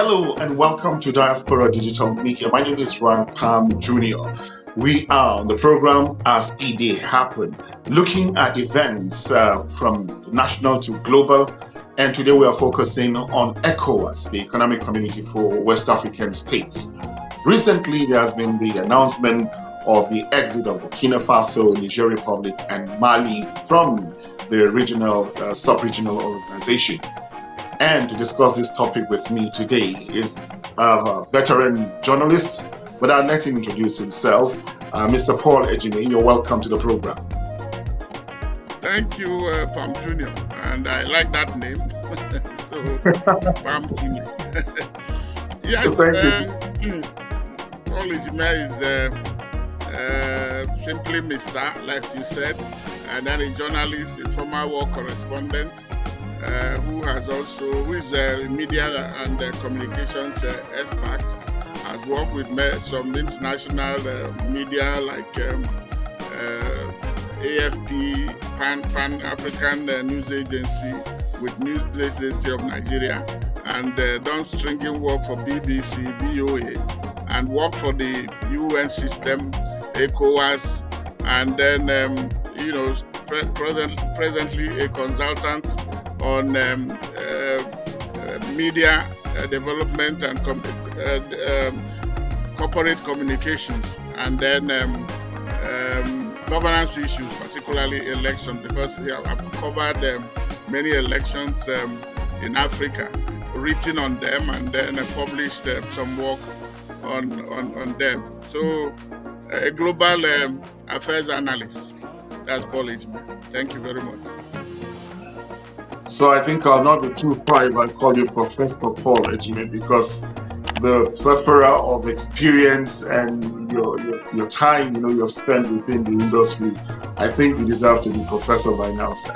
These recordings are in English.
Hello and welcome to Diaspora Digital Media. My name is Ron Palm Jr. We are on the program As E Day Happen, looking at events from national to global. And today we are focusing on ECOWAS, the Economic Community for West African States. Recently, there has been the announcement of the exit of Burkina Faso, Niger Republic, and Mali from the regional, sub-regional organization. And to discuss this topic with me today is a veteran journalist, but I'll let him introduce himself. Mr. Paul Ejime, you're welcome to the program. Thank you, Palm Jr. And I like that name. So, Palm Jr. Yeah, So thank you. Paul Ejime is simply Mr., like you said, and then a journalist, a former war correspondent, who is a media and communications expert, has worked with some international media like AFP, Pan-African News Agency, with News Agency of Nigeria, and done stringing work for BBC, VOA, and worked for the UN system, ECOWAS, and then, presently a consultant on media development and corporate communications, and then governance issues, particularly elections, because I've covered many elections in Africa, written on them, and then published some work on them. So, a global affairs analyst. That's Paul Ejime. Thank you very much. So I think I'll not be too far if I call you Professor Paul Ejime, because the plethora of experience and your time, you have spent within the industry, I think you deserve to be professor by now, sir.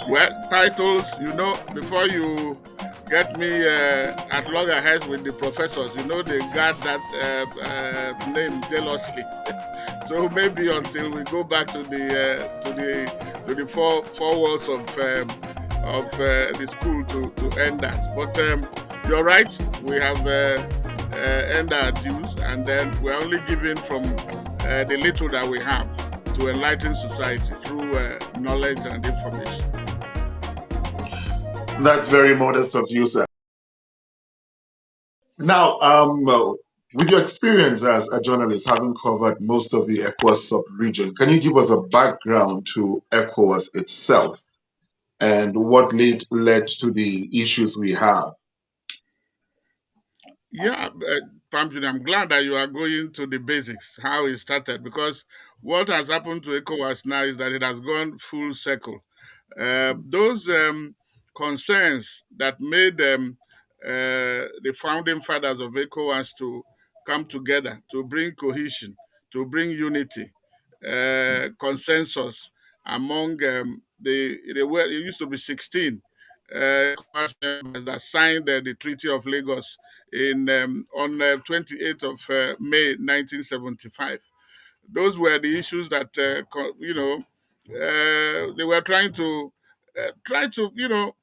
Well, titles, before you get me at loggerheads with the professors, they guard that name jealously. So maybe until we go back to the four walls of the school to end that. But you're right, we have end our dues, and then we're only giving from the little that we have to enlighten society through knowledge and information. That's very modest of you, sir. Now, with your experience as a journalist, having covered most of the ECOWAS sub-region, can you give us a background to ECOWAS itself and what led to the issues we have? Yeah, Pamjun, I'm glad that you are going to the basics, how it started, because what has happened to ECOWAS now is that it has gone full circle. Those concerns that made the founding fathers of ECOWAS to come together, to bring cohesion, to bring unity, consensus among it used to be 16 ECOWAS members that signed the Treaty of Lagos on 28th of May 1975. Those were the issues that they were trying to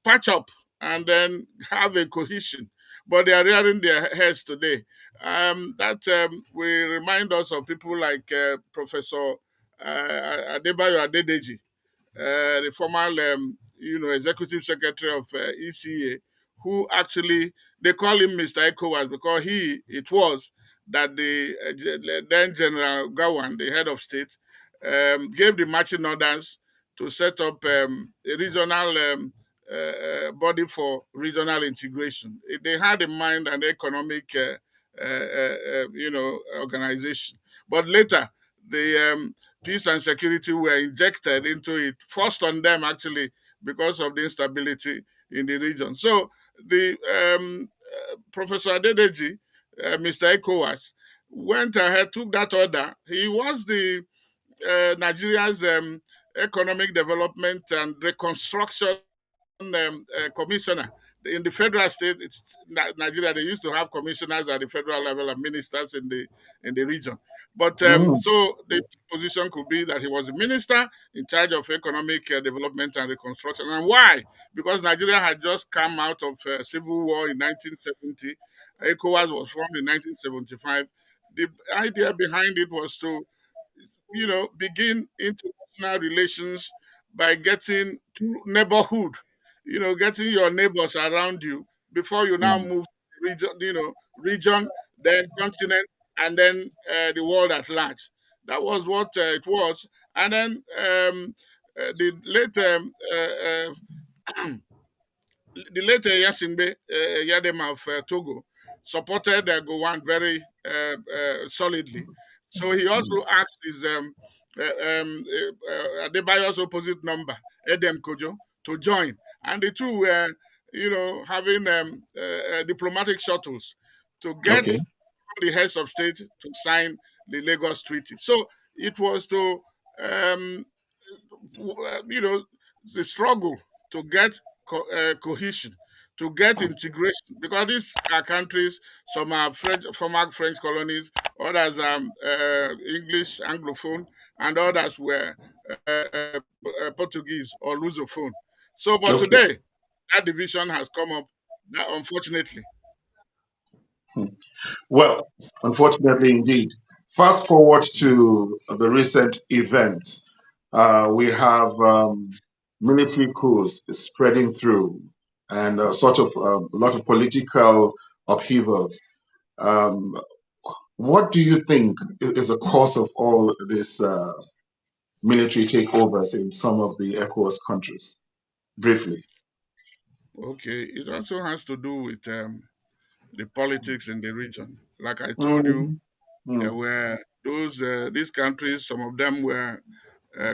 patch up and then have a cohesion, but they are rearing their heads today. That will remind us of people like Professor Adebayo Adedeji, the former executive secretary of ECA, who actually, they call him Mr. ECOWAS because it was that the then General Gawan, the head of state, gave the marching orders to set up a regional body for regional integration. They had in mind an economic organization, but later the peace and security were injected into it, forced on them actually because of the instability in the region. So the Professor Adedeji, Mr. ECOWAS, went ahead, took that order. He was the Nigeria's economic development and reconstruction commissioner. in the federal state, it's Nigeria. They used to have commissioners at the federal level and ministers in the region. But Mm. so the position could be that he was a minister in charge of economic development and reconstruction. And why? Because Nigeria had just come out of civil war in 1970. ECOWAS was formed in 1975. The idea behind it was to, begin international relations by getting to neighborhood, getting your neighbors around you before you now Mm. move to region, region, then continent, and then the world at large. That was what it was. And then the late Yasimbe Yadema of Togo supported Gowon very solidly. So he also Mm. asked his Adebayo's opposite number, Edem Kojo, to join. And the two were, having diplomatic shuttles to get Okay. the heads of state to sign the Lagos Treaty. So it was to um, the struggle to get cohesion, to get integration, because these are countries, some are French, former French colonies, others are English, Anglophone, and others were Portuguese or Lusophone. So, but Okay. today, that division has come up, unfortunately. Hmm. Well, unfortunately, indeed. Fast forward to the recent events. We have military coups spreading through and sort of a lot of political upheavals. Um, what do you think is the cause of all this military takeovers in some of the ECOWAS countries? Briefly. Okay, it also has to do with the politics in the region. Like I told you, Mhm. there Mm. were these countries, some of them were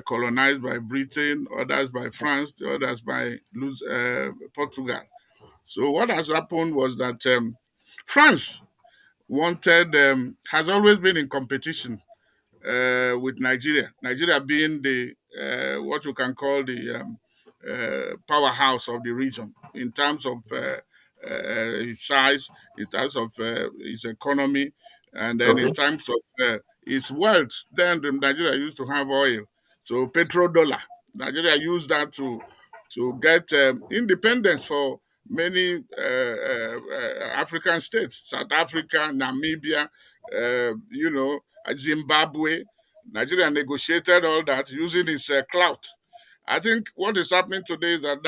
colonized by Britain, others by France, the others by Portugal. So what has happened was that France has always been in competition with Nigeria. Nigeria being the what you can call the powerhouse of the region in terms of its size, in terms of its economy, and then in Okay. terms of its wealth. Then Nigeria used to have oil, so petrodollar. Nigeria used that to get independence for many African states, South Africa, Namibia, Zimbabwe. Nigeria negotiated all that using its clout. I think what is happening today is that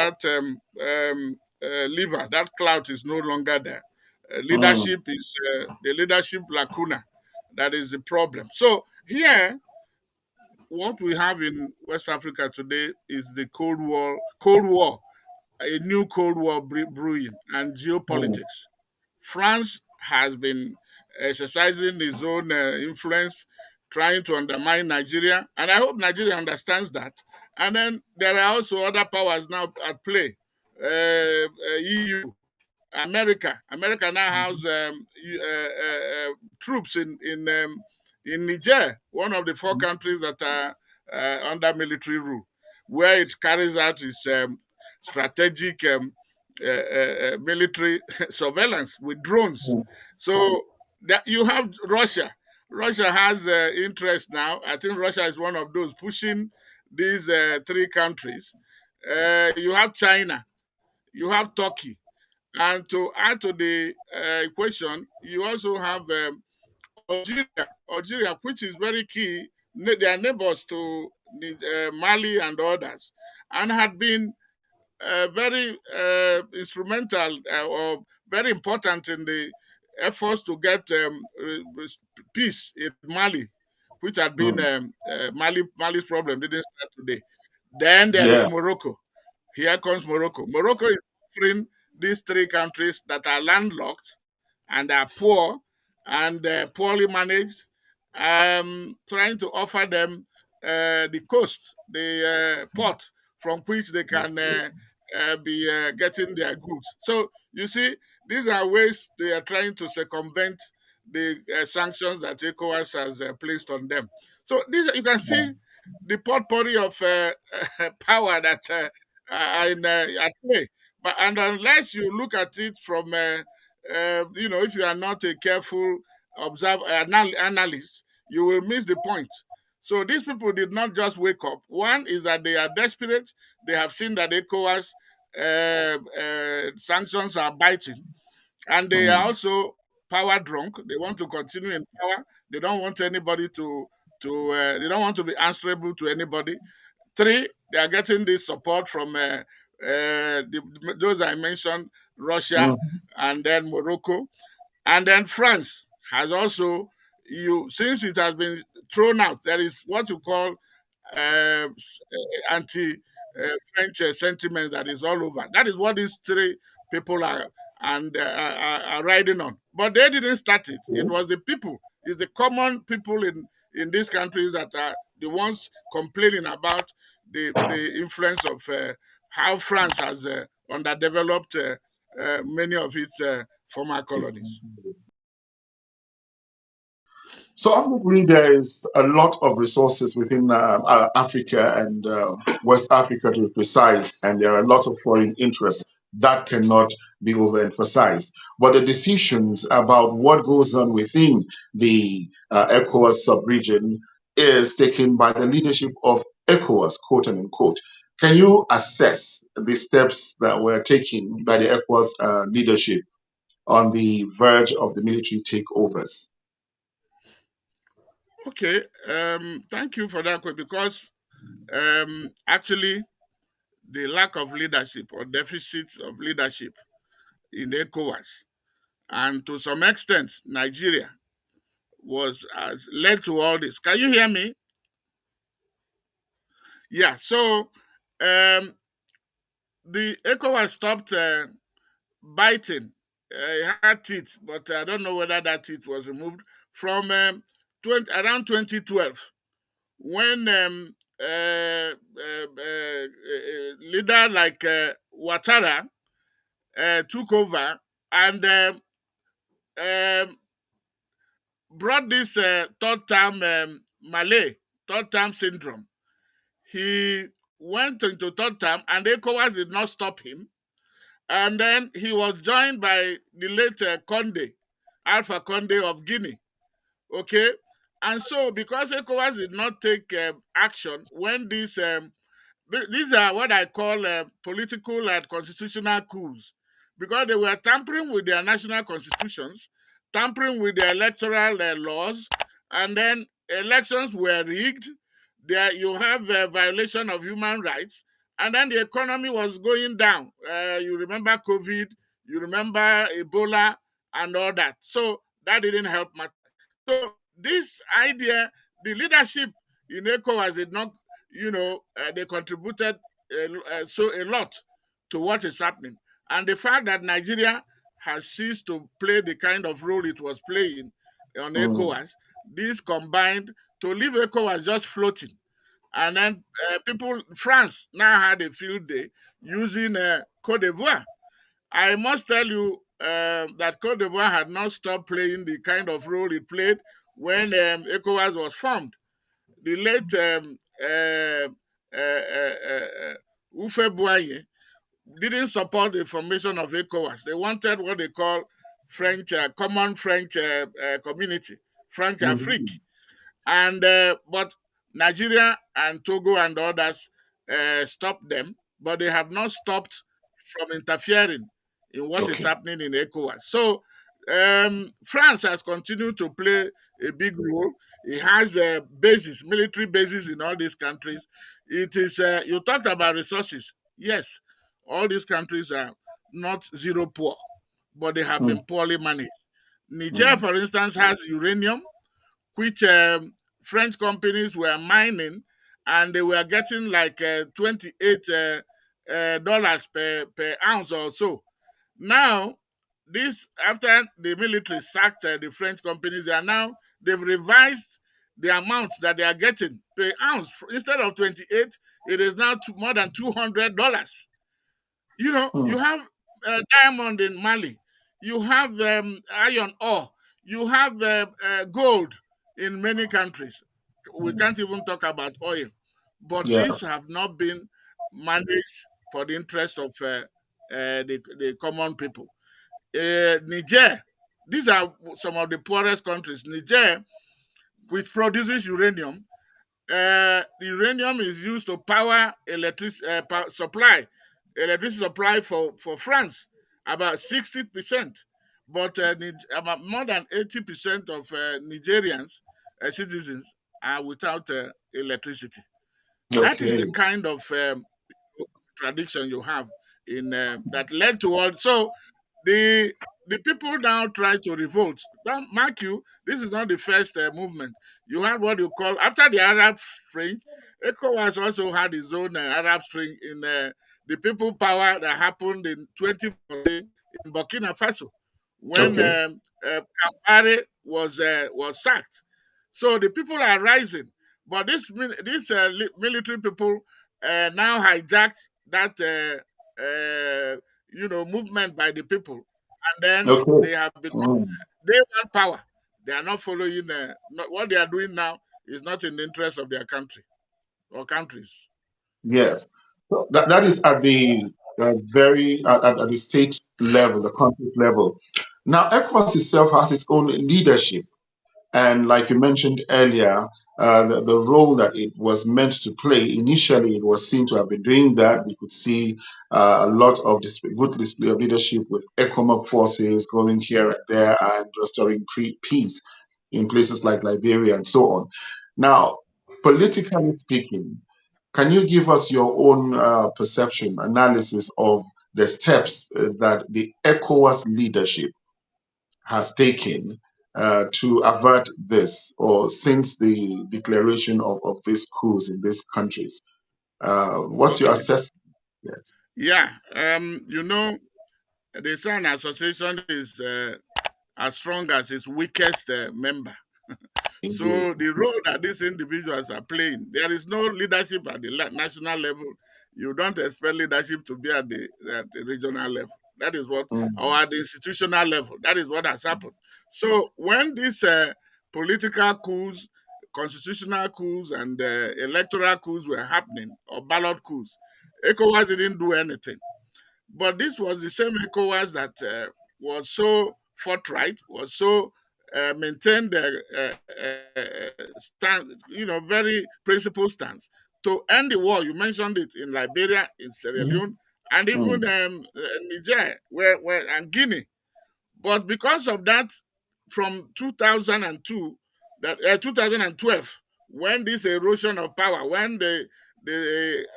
lever, that clout is no longer there. Mm. Leadership is the leadership lacuna. That is the problem. So here, what we have in West Africa today is the Cold War, a new Cold War brewing, and Mm. geopolitics. France has been exercising its own influence, trying to undermine Nigeria, and I hope Nigeria understands that. And then there are also other powers now at play. EU, America now has troops in Niger, one of the four countries that are under military rule, where it carries out its strategic military surveillance with drones. Mm. So that you have Russia. Russia has interest now. I think Russia is one of those pushing these three countries. You have China. You have Turkey. And to add to the equation, you also have Algeria, which is very key. They are neighbors to Mali and others, and had been very instrumental or very important in the efforts to get peace in Mali, which had been Mm. Mali's problem didn't start today. Then there is Yeah. Morocco. Here comes Morocco. Morocco is offering these three countries that are landlocked and are poor and poorly managed, trying to offer them the coast, the port from which they can be getting their goods. So you see, these are ways they are trying to circumvent the sanctions that ECOWAS has placed on them. So these you can see the potpourri of power that are at play. But and unless you look at it from, if you are not a careful analyst, you will miss the point. So these people did not just wake up. One is that they are desperate. They have seen that ECOWAS sanctions are biting, and they are mm, also power drunk. They want to continue in power. They don't want anybody they don't want to be answerable to anybody. Three, they are getting this support from those I mentioned, Russia mm, and then Morocco. And then France has also, since it has been thrown out, there is what you call anti French sentiment that is all over. That is what these three people are riding on. But they didn't start it. It was the people, it's the common people in these countries that are the ones complaining about the influence of how France has underdeveloped many of its former colonies. So obviously there is a lot of resources within Africa and West Africa to be precise, and there are a lot of foreign interests that cannot be overemphasized. But the decisions about what goes on within the ECOWAS sub-region is taken by the leadership of ECOWAS, quote and unquote. Can you assess the steps that were taken by the ECOWAS leadership on the verge of the military takeovers? Okay, thank you for that, because actually the lack of leadership or deficit of leadership in ECOWAS, and to some extent Nigeria, was has led to all this. Can you hear me? Yeah. So the ECOWAS stopped biting. It had teeth, but I don't know whether that teeth was removed from around 2012, when leader like Ouattara took over and um, brought this third term syndrome. He went into third term, and ECOWAS did not stop him. And then he was joined by the late Conde, Alpha Conde of Guinea. Okay. And so, because ECOWAS did not take action when these are what I call political and constitutional coups, because they were tampering with their national constitutions, tampering with their electoral laws, and then elections were rigged. There you have a violation of human rights, and then the economy was going down. You remember COVID, you remember Ebola, and all that. So that didn't help much. So this idea, the leadership in ECOWAS did not, they contributed so a lot to what is happening. And the fact that Nigeria has ceased to play the kind of role it was playing on Mm, ECOWAS, this combined to leave ECOWAS just floating. And then France now had a field day using Cote d'Ivoire. I must tell you that Cote d'Ivoire had not stopped playing the kind of role it played when ECOWAS was formed. The late Ufe Boye didn't support the formation of ECOWAS. They wanted what they call French, common French community, French Afrique. mhm. And but Nigeria and Togo and others stopped them, but they have not stopped from interfering in what is Okay. happening in ECOWAS. So France has continued to play a big role. It has bases, military bases in all these countries. It is you talked about resources. Yes, all these countries are not zero poor, but they have Mm, been poorly managed. Niger, mm, for instance, has uranium, which French companies were mining, and they were getting like $28 dollars per ounce or so. Now, this after the military sacked the French companies, they've revised the amount that they are getting per ounce. Instead of 28, it is now more than $200. You mm, have diamond in Mali, you have iron ore, you have gold in many countries. We mm. can't even talk about oil, but Yeah. these have not been managed for the interest of the common people. Niger, these are some of the poorest countries. Niger, which produces uranium, the uranium is used to power supply, electricity supply for France, about 60%. But about more than 80% of Nigerians citizens are without electricity. That is the Okay. kind of contradiction you have in that led to all. So the the people now try to revolt. Now, mark you, this is not the first movement. You had what you call after the Arab Spring. ECOWAS also had its own Arab Spring in the people power that happened in 2014 in Burkina Faso when Okay. Campari was sacked. So the people are rising, but these military people now hijacked that movement by the people, and then Okay. they have become Mm. they want power. They are not following what they are doing now is not in the interest of their country or countries. Yes. So that is at the very at the state level, the country level. Now, ECOWAS itself has its own leadership. And like you mentioned earlier, the role that it was meant to play, initially it was seen to have been doing that. We could see a lot of good display of leadership with ECOMOG forces going here and there and restoring peace in places like Liberia and so on. Now, politically speaking, can you give us your own perception, analysis of the steps that the ECOWAS leadership has taken to avert this, or since the declaration of these coups in these countries? What's your Okay. assessment? Yes, Yeah. The Sun Association is as strong as its weakest member. indeed. So the role that these individuals are playing, there is no leadership at the national level. You don't expect leadership to be at the regional level. That is what, or Mm, at the institutional level. That is what has happened. So when these political coups, constitutional coups, and electoral coups were happening, or ballot coups, ECOWAS didn't do anything. But this was the same ECOWAS that was so forthright, was so maintained their stand, very principled stance to end the war. You mentioned it in Liberia, in Sierra mhm, Leone, and even mm, Niger, and Guinea. But because of that, from 2002, 2012, when this erosion of power, when the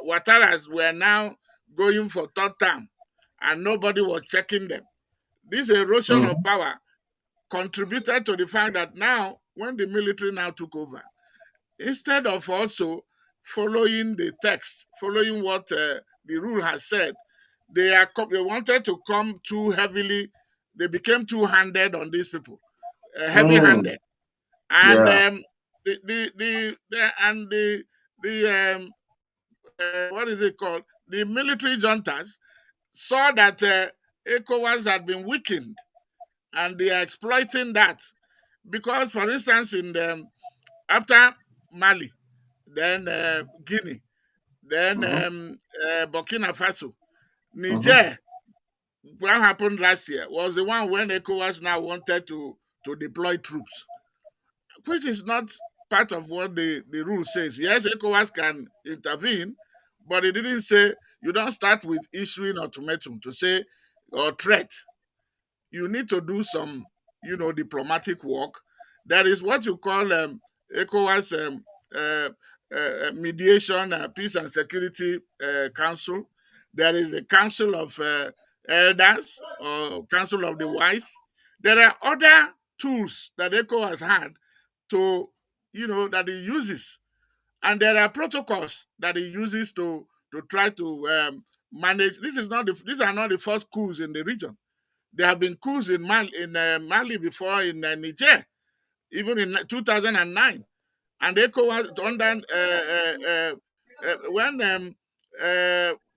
Wataras were now going for third term, and nobody was checking them, this erosion of mhm, power contributed to the fact that now, when the military now took over, instead of also following the text, following what the rule has said, they wanted to come too heavily. They became too-handed on these people, mm, heavy-handed, and yeah. the what is it called? The military juntas saw that ECOWAS had been weakened, and they are exploiting that because, for instance, in the after Mali, then Guinea, then Mhm, Burkina Faso, mhm, Niger. What happened last year was the one when ECOWAS now wanted to deploy troops, which is not part of what the rule says. Yes, ECOWAS can intervene, but it didn't say you don't start with issuing ultimatum to say or threat. You need to do some, diplomatic work. That is what you call ECOWAS mediation, peace and security council. There is a council of elders or council of the wise. There are other tools that ECOWAS had to, that he uses, and there are protocols that he uses to try to manage. These are not the first coups in the region. There have been coups in Mali before, in Niger, even in 2009. And ECOWAS under when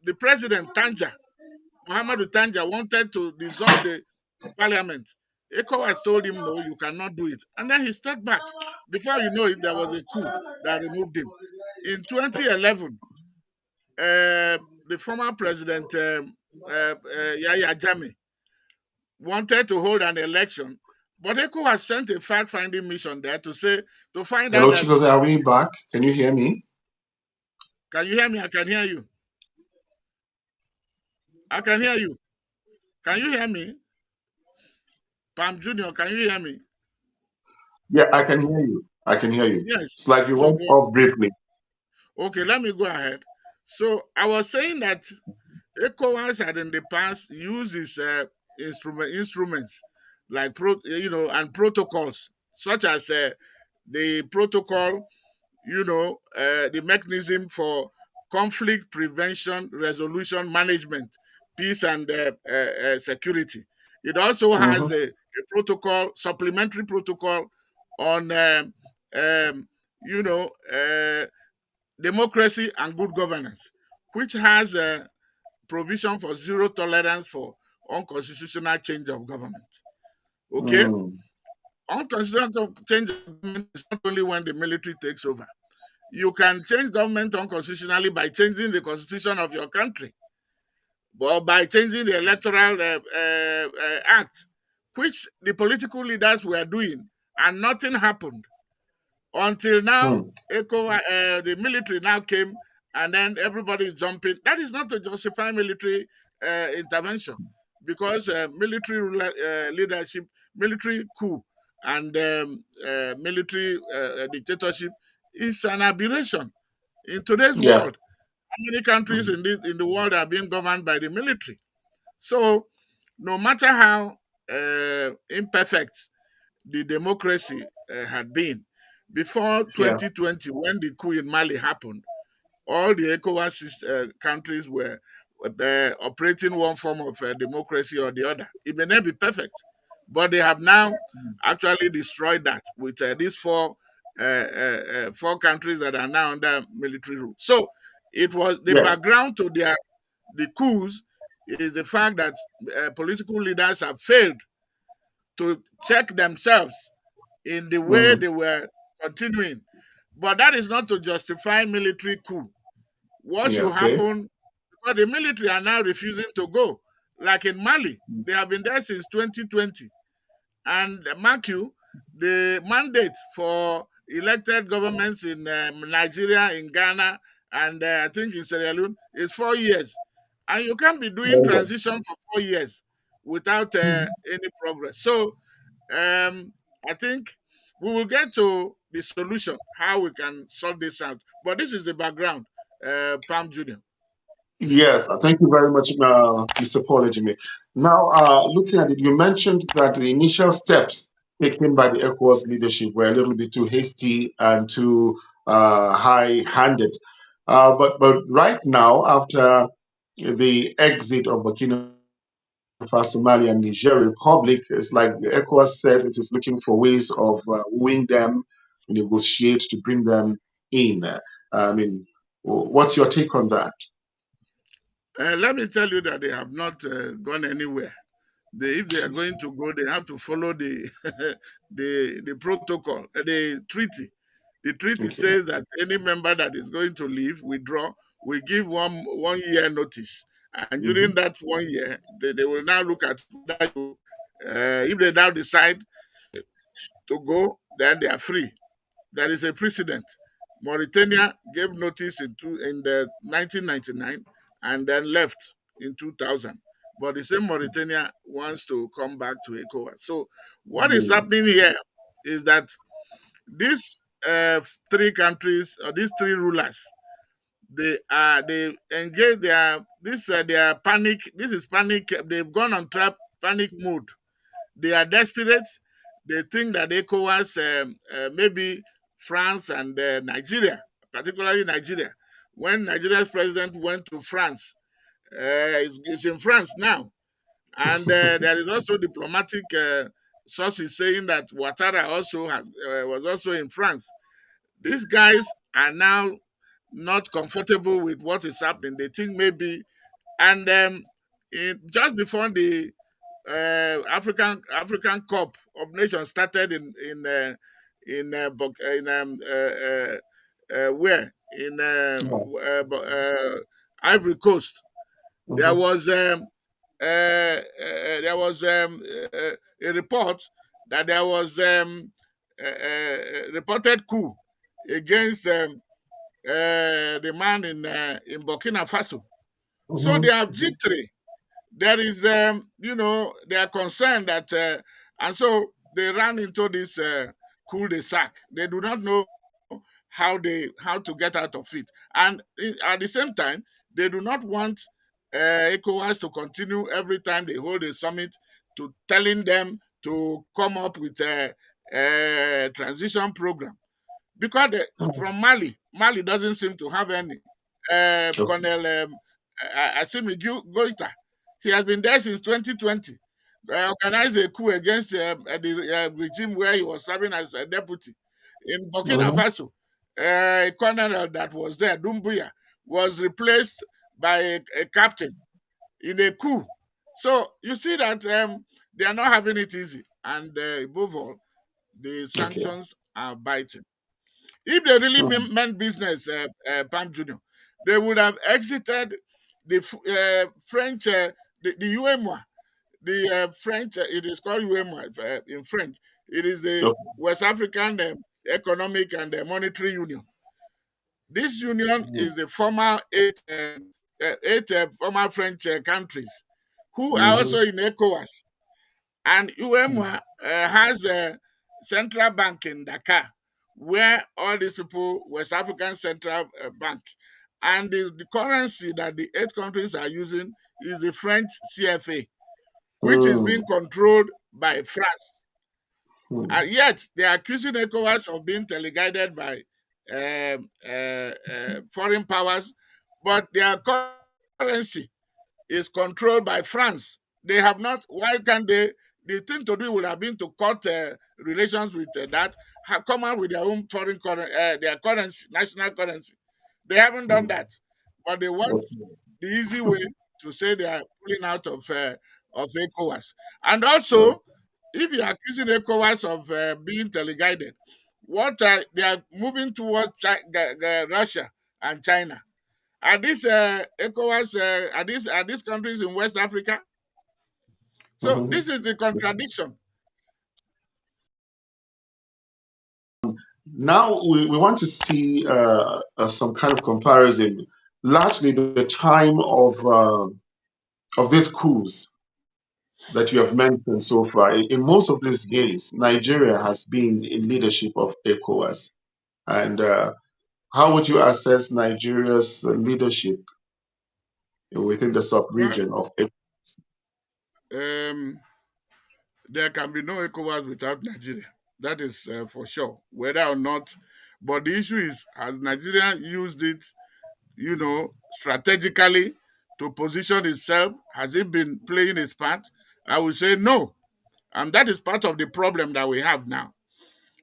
the president Tanja, Muhammadu Tanja, wanted to dissolve the parliament, ECOWAS told him, no, you cannot do it. And then he stepped back. Before you know it, there was a coup that removed him. In 2011, the former president Yaya Jammeh wanted to hold an election, but ECO has sent a fact-finding mission there to say to find out Hello, that. Chicos, are we back? Can you hear me? Can you hear me? I can hear you. I can hear you. Can you hear me? Pam Junior, can you hear me? Yeah, I can hear you. I can hear you. Yes. It's like you So went off briefly. okay, let me go ahead. So I was saying that ECOWAS had in the past used its instruments like and protocols such as the protocol, the mechanism for conflict prevention, resolution management, peace and security. It also has Hmm. a protocol, supplementary protocol on um, you know democracy and good governance, which has provision for zero tolerance for unconstitutional change of government. Okay? Mm. Unconstitutional change of government is not only when the military takes over. You can change government unconstitutionally by changing the constitution of your country, or by changing the electoral act, which the political leaders were doing, and nothing happened. Until now, Mm. the military now came, and then everybody is jumping. That is not to justify military intervention, because leadership, military coup, and military dictatorship is an aberration in today's Yeah. world. How many countries Mm. in the world are being governed by the military? So, no matter how imperfect the democracy had been. Before Yeah. 2020, when the coup in Mali happened, all the ECOWAS countries were operating one form of democracy or the other. It may not be perfect, but they have now actually destroyed that with these four countries that are now under military rule. So it was the Yes. background to the coups is the fact that political leaders have failed to check themselves in the way Mm. they were continuing. But that is not to justify military coup. What Yeah. should Okay. happen? Because the military are now refusing to go. Like in Mali, they have been there since 2020. And mark you, the mandate for elected governments in Nigeria, in Ghana, and I think in Sierra Leone is 4 years. And you can't be doing Very good. transition for 4 years without any progress. So I think we will get to the solution, how we can sort this out. But this is the background, Palm Junior. Yes, thank you very much, Mr. Paul Ejimi. Now, looking at it, you mentioned that the initial steps taken by the ECOWAS leadership were a little bit too hasty and too high-handed. But right now, after the exit of Burkina Faso, Mali, and Niger Republic, it's like the ECOWAS says it is looking for ways of wooing them, negotiate to bring them in. I mean, what's your take on that? Let me tell you that they have not gone anywhere. If they are going to go, they have to follow the the protocol, the treaty. The treaty Okay. says that any member that is going to leave, withdraw, we give one year notice, and during Mhm. that 1 year, they will now look at whether if they now decide to go, then they are free. There is a precedent. Mauritania gave notice in the 1999 and then left in 2000. But the same Mauritania wants to come back to ECOWAS. So what is Mm. happening here is that these three countries or these three rulers, they engage they are panic. This is panic. They've gone on panic mode. They are desperate. They think that ECOWAS, maybe France and Nigeria, particularly Nigeria, when Nigeria's president went to France, is in France now. And there is also diplomatic sources saying that Ouattara was also in France. These guys are now not comfortable with what is happening. They think maybe, and just before the African Cup of Nations started where in Yeah. Ivory Coast. There Mhm. was a report that there was reported coup against the man in Burkina Faso. So they Mhm. have G3. There is, they are concerned that, and so they ran into this cul-de-sac. They do not know how to get out of it, and at the same time, they do not want ECOWAS to continue every time they hold a summit to telling them to come up with a transition program because Mhm. from Mali doesn't seem to have any. Okay. Colonel Assimi Goita, he has been there since 2020. Organized a coup against the regime where he was serving as a deputy. In Burkina Mhm. Faso, a colonel that was there, Dumbuya, was replaced by a captain in a coup. So you see that they are not having it easy. And above all, the Okay. sanctions are biting. If they really Mhm. meant business, Pam Junior, they would have exited the French, the UEMOA, the French, it is called UEMOA in French. It is the Okay. West African Economic and Monetary Union. This union Mhm. is the former eight former French countries who are also Mhm. in ECOWAS. And UEMOA has a central bank in Dakar, where all these people, West African Central Bank, and the currency that the eight countries are using is the French CFA, which is Mhm. being controlled by France. Mhm. And yet, they are accusing ECOWAS of being teleguided by foreign powers, but their currency is controlled by France. They have not. Why can't they? The thing to do would have been to cut relations with that, come out with their own foreign currency, their currency, national currency. They haven't done Mhm. that, but they want Okay. the easy way to say they are pulling out of ECOWAS. And No. also, if you are accusing ECOWAS of being teleguided, what they are moving towards Russia and China. Are these ECOWAS? Are these countries in West Africa? So Mhm. this is the contradiction. Now we want to see some kind of comparison. Largely, the time of these coups that you have mentioned so far, in most of these years, Nigeria has been in leadership of ECOWAS. And how would you assess Nigeria's leadership within the Well, sub-region of ECOWAS? um, there can be no ECOWAS without Nigeria. That is for sure, whether or not. But the issue is, has Nigeria used it, strategically to position itself? Has it been playing its part? I would say no. And that is part of the problem that we have now.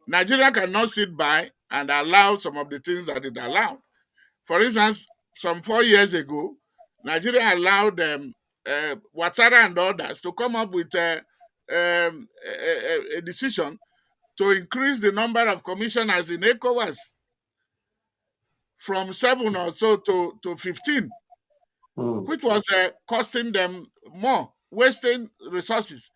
Nigeria cannot sit by and allow some of the things that it allowed. For instance, some 4 years ago, Nigeria allowed Ouattara and others to come up with a decision to increase the number of commissioners in ECOWAS from seven or so to 15, Mm, which was costing them more, wasting resources.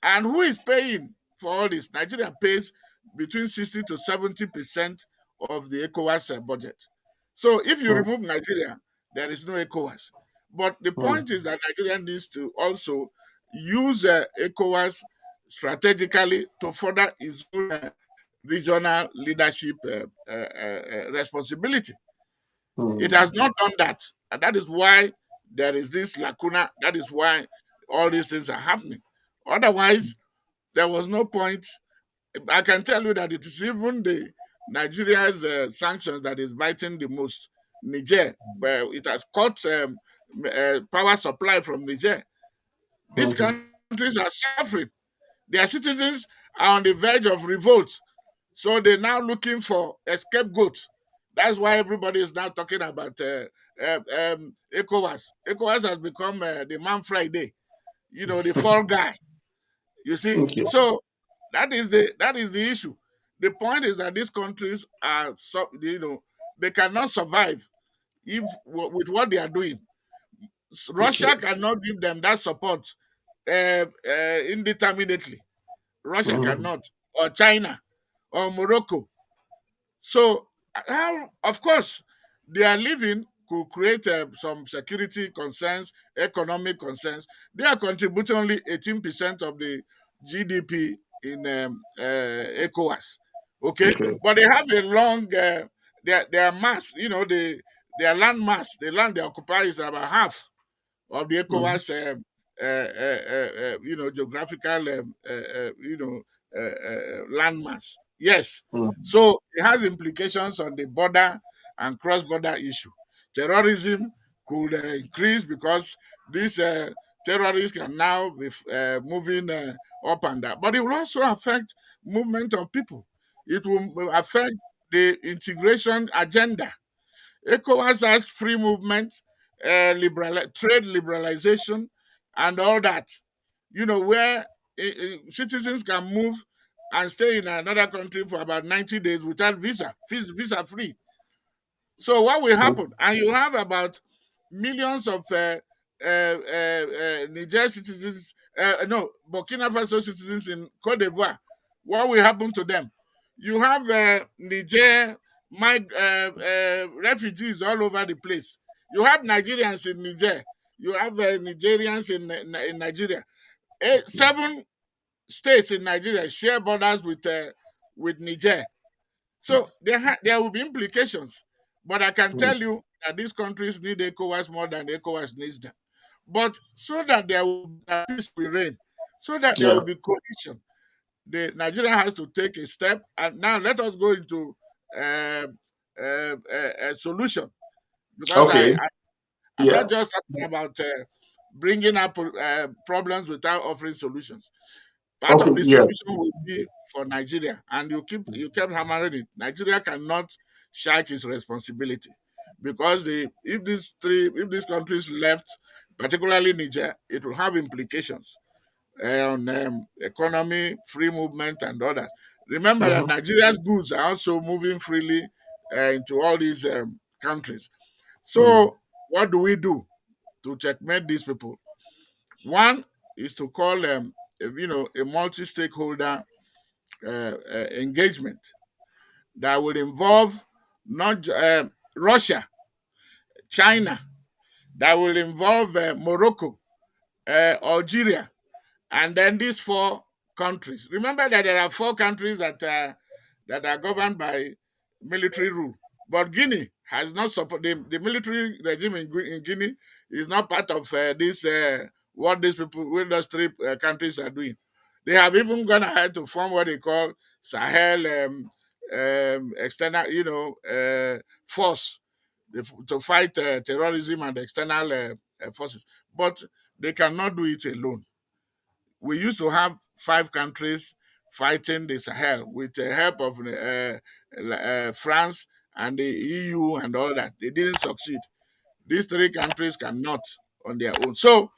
And who is paying for all this? Nigeria pays between 60 to 70% of the ECOWAS budget. So if you mm, remove Nigeria, there is no ECOWAS. But the mm, point is that Nigeria needs to also use ECOWAS strategically to further its own regional leadership responsibility. It has mm, not done that. And that is why there is this lacuna. That is why all these things are happening. Otherwise, there was no point. I can tell you that it is even the Nigeria's sanctions that is biting the most. Niger, where it has cut power supply from Niger. These mhm. countries are suffering. Their citizens are on the verge of revolt. So they're now looking for a scapegoat. That's why everybody is now talking about ECOWAS. ECOWAS has become the man Friday, the fall guy. You see, Okay. so that is the issue. The point is that these countries are they cannot survive if with what they are doing. Russia Okay. cannot give them that support indeterminately. Russia Mm-hmm. cannot, or China, or Morocco. So, how, of course, their living could create some security concerns, economic concerns. They are contributing only 18% of the GDP in ECOWAS. Okay, Okay. but they have a long their mass. Their land mass, the land they occupy is about half of the Mm-hmm. ECOWAS, geographical, landmass. Yes. Mm-hmm. So it has implications on the border and cross-border issue. Terrorism could increase because these terrorists can now be moving up and down. But it will also affect movement of people. It will affect the integration agenda. ECOWAS has free movement, trade liberalization, and all that. Where citizens can move and stay in another country for about 90 days without visa free. So what will happen? And you have about millions of Niger citizens, no, Burkina Faso citizens in Cote d'Ivoire. What will happen to them? You have Niger refugees all over the place. You have Nigerians in Niger. You have Nigerians in Nigeria. 7 states in Nigeria share borders with Niger. So there will be implications. But I can Mm-hmm. tell you that these countries need ECOWAS more than ECOWAS needs them. But so that there will be peace will reign, so that there Yeah. will be cohesion, the Nigeria has to take a step. And now let us go into a solution, because Okay. I'm Yeah. not just talking about bringing up problems without offering solutions. Part Okay. of the Yeah. solution will be for Nigeria, and you kept hammering it. Nigeria cannot shirk its responsibility, because if these countries left, particularly Niger, it will have implications on economy, free movement, and others. Remember that Mm-hmm. Nigeria's goods are also moving freely into all these countries. Mm-hmm. So, what do we do to checkmate these people? One is to call a multi-stakeholder engagement that will involve not Russia, China, that will involve Morocco, Algeria, and then these 4 countries. Remember that there are 4 countries that are governed by military rule. But Guinea has not support the military regime in Guinea is not part of this what those 3 countries are doing. They have even gone ahead to form what they call Sahel external, force to fight terrorism and external forces. But they cannot do it alone. We used to have 5 countries fighting the Sahel with the help of France and the EU and all that. They didn't succeed. These 3 countries cannot on their own. So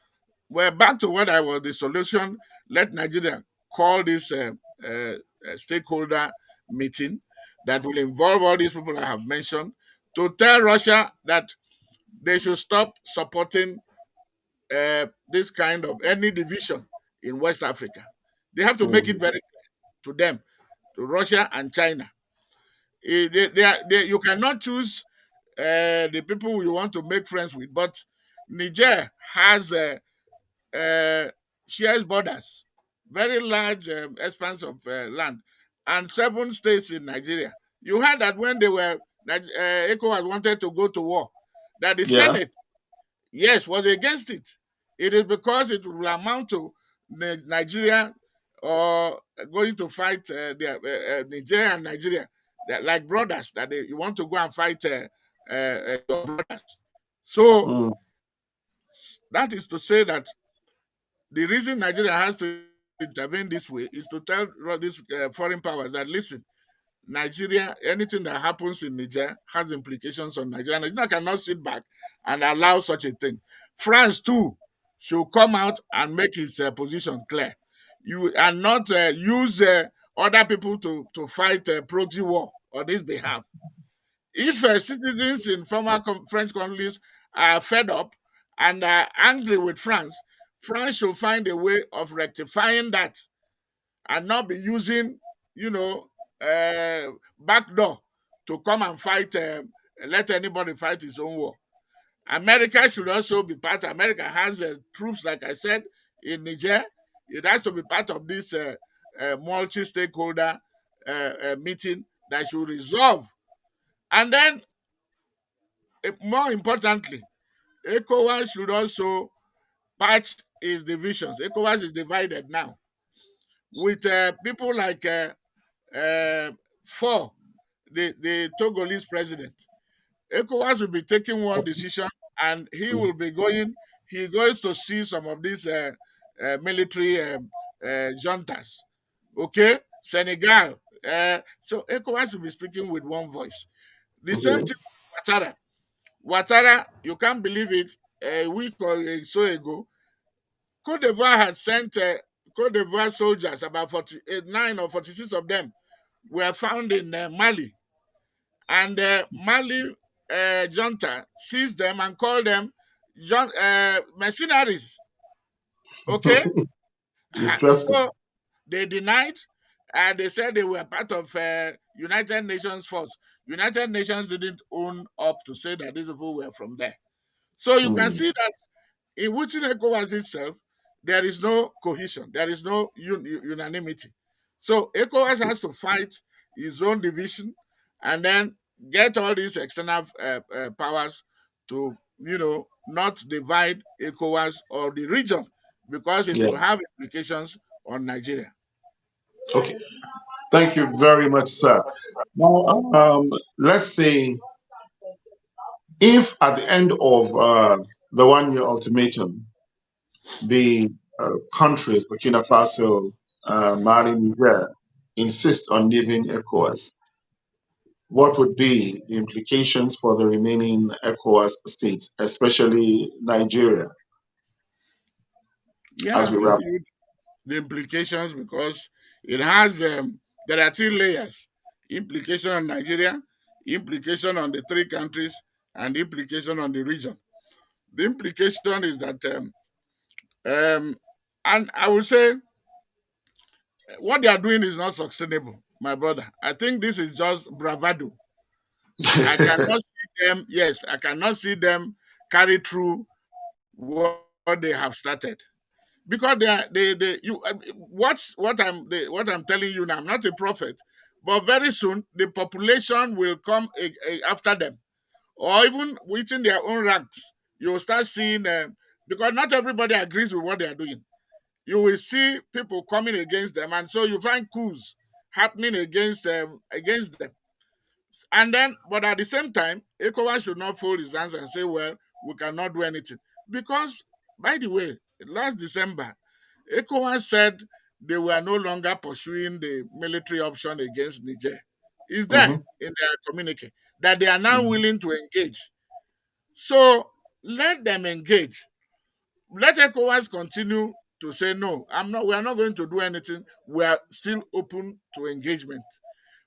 we're back to what I was the solution. Let Nigeria call this stakeholder meeting that will involve all these people I have mentioned, to tell Russia that they should stop supporting this kind of any division in West Africa. They have to make it very clear to them, to Russia and China. You cannot choose the people you want to make friends with, but Niger has uh, shares borders, very large expanse of land, and 7 states in Nigeria. You heard that when ECOWAS wanted to go to war, that the Yeah. Senate, yes, was against it. It is because it will amount to Nigeria or going to fight Niger and Nigeria, like brothers, that you want to go and fight your brothers. So Mm. that is to say that the reason Nigeria has to intervene this way is to tell these foreign powers that, listen, Nigeria, anything that happens in Niger has implications on Nigeria. Nigeria cannot sit back and allow such a thing. France too should come out and make its position clear. You and not use other people to fight proxy war on his behalf. If citizens in former French colonies are fed up and are angry with France, France should find a way of rectifying that and not be using, you know, backdoor to come and fight, let anybody fight his own war. America should also be part. America has troops, like I said, in Niger. It has to be part of this multi-stakeholder meeting that should resolve. And then, more importantly, ECOWAS should also patch its divisions. ECOWAS is divided now with people like four, the Togolese president. ECOWAS will be taking one decision, and he will be going. He goes to see some of these military juntas. Okay, Senegal. So ECOWAS will be speaking with one voice. The same Okay. thing with Ouattara. Ouattara, you can't believe it. A week or so ago, Cote d'Ivoire had sent Cote d'Ivoire soldiers, about 49 or 46 of them, were found in Mali, and Mali junta seized them and called them mercenaries. Okay, Interesting. so they denied. They said they were part of United Nations force. United Nations didn't own up to say that these people were from there. So you can Mm. see that in within ECOWAS itself, there is no cohesion, there is no unanimity. So ECOWAS has to fight his own division and then get all these external powers to, not divide ECOWAS or the region, because it Yeah. will have implications on Nigeria. Okay. Thank you very much, sir. Now, let's say if at the end of the 1 year ultimatum, the countries, Burkina Faso, Mali, Niger, insist on leaving ECOWAS, what would be the implications for the remaining ECOWAS states, especially Nigeria, as Yeah, we wrap? the implications, because it has there are three layers: implication on Nigeria, implication on the three countries, and implication on the region. The implication is that um, and I would say what they are doing is not sustainable, my brother. I think this is just bravado. I cannot see them, yes, I cannot see them carry through what they have started, because they you what I'm telling you now. I'm not a prophet, but very soon the population will come after them, or even within their own ranks. You will start seeing because not everybody agrees with what they are doing. You will see people coming against them, and so you find coups happening against them. And then, but at the same time, ECOWAS should not fold his hands and say, "Well, we cannot do anything," because, by the way, last December, ECOWAS said they were no longer pursuing the military option against Niger. Is there Mhm, in their communique that they are now mhm, willing to engage? So let them engage. Let ECOWAS continue to say no. I'm not. We are not going to do anything. We are still open to engagement.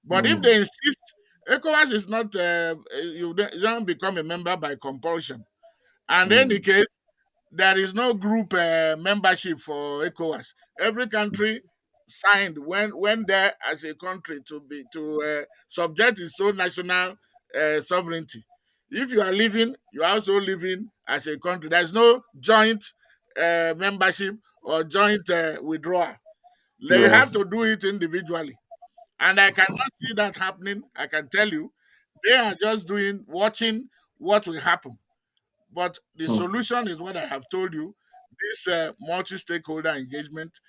But if mhm. they insist, ECOWAS is not. You don't become a member by compulsion. And in any Mm, case, there is no group membership for ECOWAS. Every country signed when there as a country to subject its own national sovereignty. If you are living, you are also living as a country. There is no joint membership or joint withdrawal. They have yes. to do it individually, and I cannot see that happening. I can tell you, they are just watching what will happen. But the Mm, solution is what I have told you: this multi-stakeholder engagement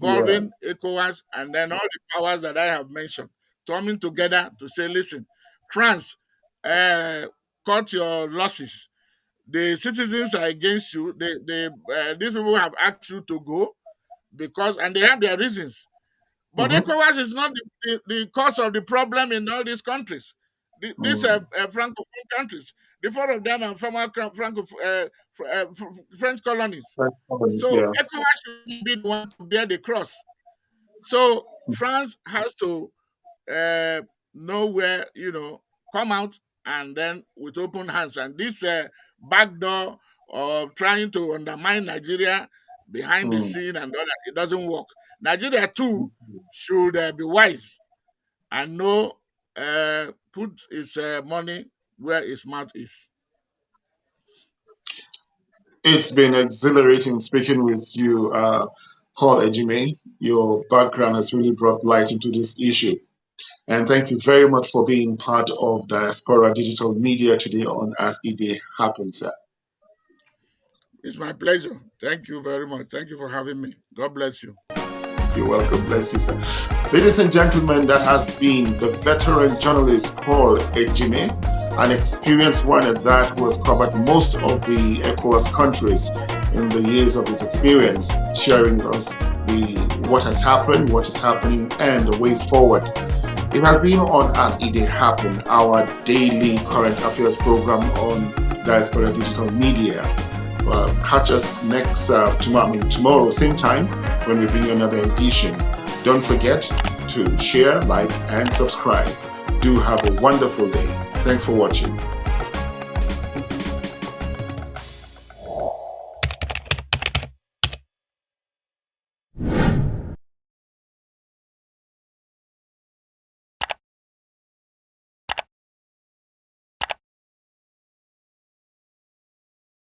yeah. involving ECOWAS and then all the powers that I have mentioned coming together to say, listen, France, uh, cut your losses. The citizens are against you. These people have asked you to go because, and they have their reasons. But Mhm, ECOWAS is not the cause of the problem in all these countries. These mm. francophone countries, the four of them are former French colonies. Thank heavens, So yes. ECOWAS should be the one to bear the cross. So France has to uh, know where, come out and then with open hands. And this backdoor or trying to undermine Nigeria behind the Mm. scene and all that. It doesn't work. Nigeria too should be wise and know put its money where its mouth is. It's been exhilarating speaking with you, Paul Ejime. Your background has really brought light into this issue. And thank you very much for being part of Diaspora Digital Media today on As It Day Happens, sir. It's my pleasure. Thank you very much. Thank you for having me. God bless you. You're welcome. Bless you, sir. Ladies and gentlemen, that has been the veteran journalist Paul Ejime, an experienced one at that who has covered most of the ECOWAS countries in the years of his experience, sharing with us what has happened, what is happening, and the way forward. It has been on As It Day Happen, our daily current affairs program on Diaspora Digital Media. Catch us tomorrow, same time, when we bring you another edition. Don't forget to share, like, and subscribe. Do have a wonderful day. Thanks for watching.